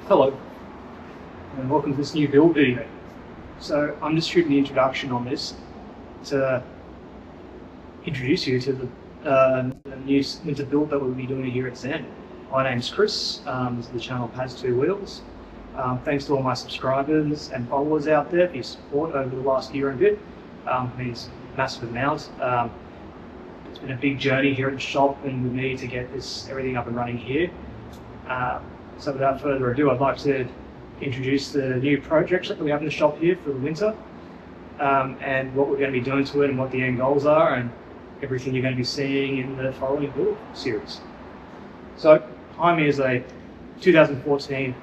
Hello, and welcome to this new build video. So I'm just shooting the introduction on this to introduce you to the new winter build that we'll be doing here at Zen. My name's Chris, this is the channel Has Two Wheels. Thanks to all my subscribers and followers out there for your support over the last year and a bit. It means massive amount. It's been a big journey here at the shop, and we need to get everything up and running here. So without further ado, I'd like to introduce the new project that we have in the shop here for the winter, and what we're going to be doing to it and what the end goals are, and everything you're going to be seeing in the following build series. So behind me is a 2014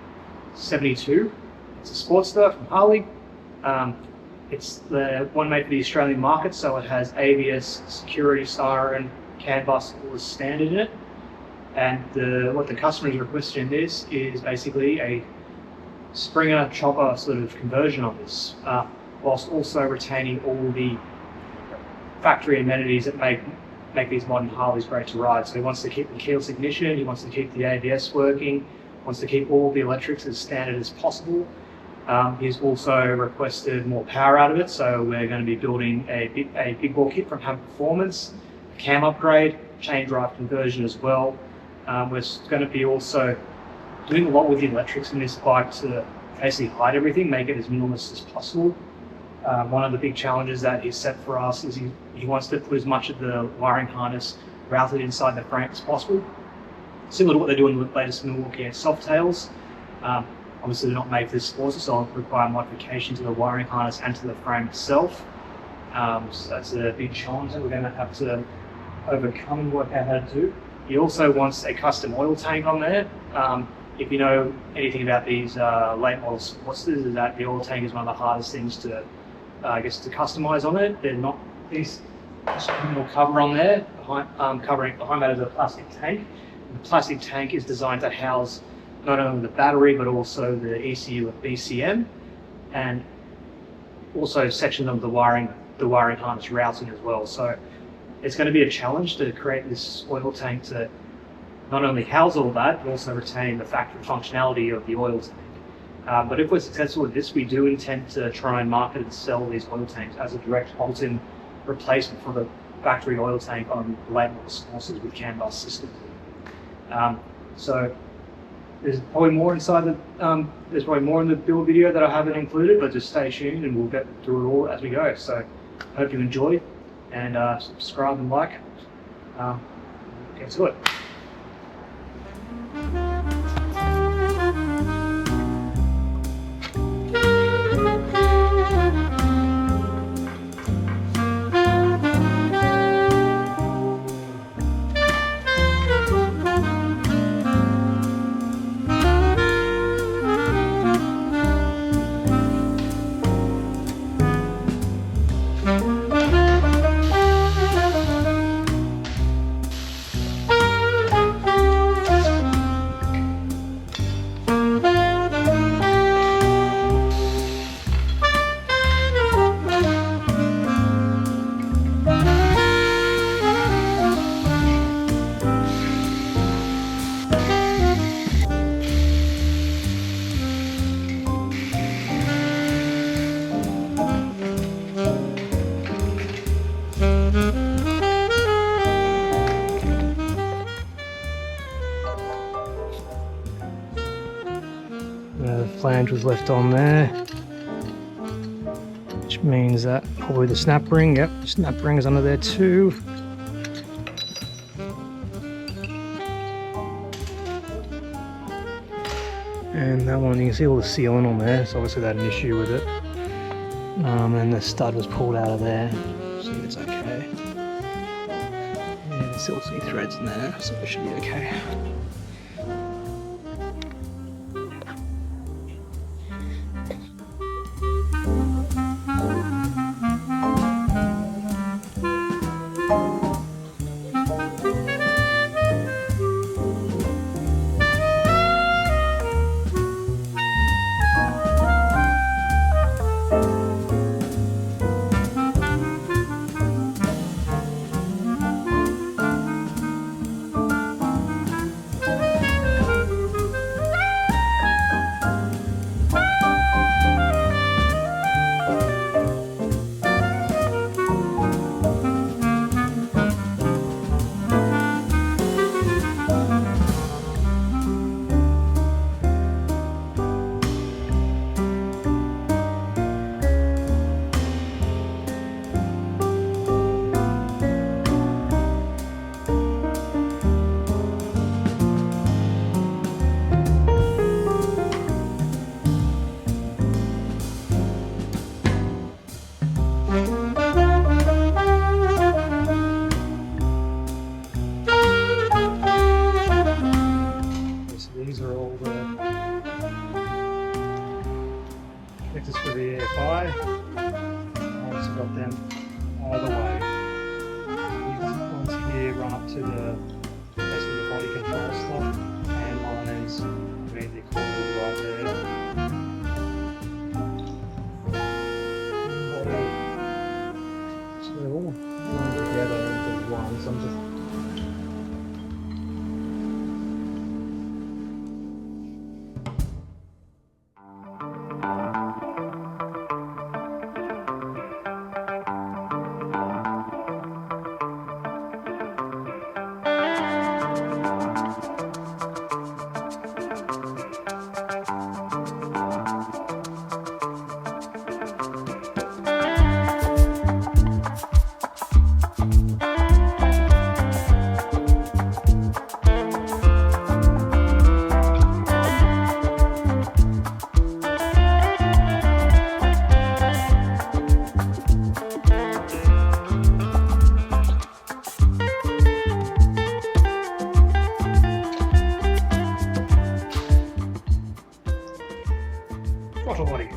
72. It's a Sportster from Harley. It's the one made for the Australian market, so it has ABS, security, siren, CAN bus, all as standard in it. And what the customer is requesting in this is basically a Springer chopper sort of conversion of this, whilst also retaining all the factory amenities that make these modern Harleys great to ride. So he wants to keep the keyless ignition, he wants to keep the ABS working, wants to keep all the electrics as standard as possible. He's also requested more power out of it, so we're going to be building a big bore kit from Hammer Performance, a cam upgrade, chain drive conversion as well. We're going to be also doing a lot with the electrics in this bike to basically hide everything, make it as minimalist as possible. One of the big challenges that he's set for us is he wants to put as much of the wiring harness routed inside the frame as possible. Similar to what they're doing with the latest Milwaukee and Softails. Obviously they're not made for this Sportster, so it'll require modification to the wiring harness and to the frame itself. So that's a big challenge that we're going to have to overcome and work out how to do. He also wants a custom oil tank on there. If you know anything about these late model Sportsters, is that the oil tank is one of the hardest things to, to customize on it. They're not these little cover on there, behind that is a plastic tank. The plastic tank is designed to house not only the battery but also the ECU of BCM, and also sections of the wiring harness routing as well. So it's going to be a challenge to create this oil tank to not only house all that, but also retain the factory functionality of the oil tank. But if we're successful with this, we do intend to try and market and sell these oil tanks as a direct bolt-in replacement for the factory oil tank on late model Sportsters with CAN bus systems. So there's probably more inside the there's probably more in the build video that I haven't included, but just stay tuned and we'll get through it all as we go. So hope you enjoy, and subscribe and like. Get to it. The flange was left on there, which means that probably the snap ring, yep, snap ring is under there too. And that one, you can see all the sealing on there, so obviously they had an issue with it. And the stud was pulled out of there, so it's okay. Yeah, there's still some threads in there, so it should be okay. These are all the connectors for the AFI. I've also got them either way. These ones here run up to the basically the body control slot, and lines being the cord right there. So they're all run together into one. So I'm just throttle body.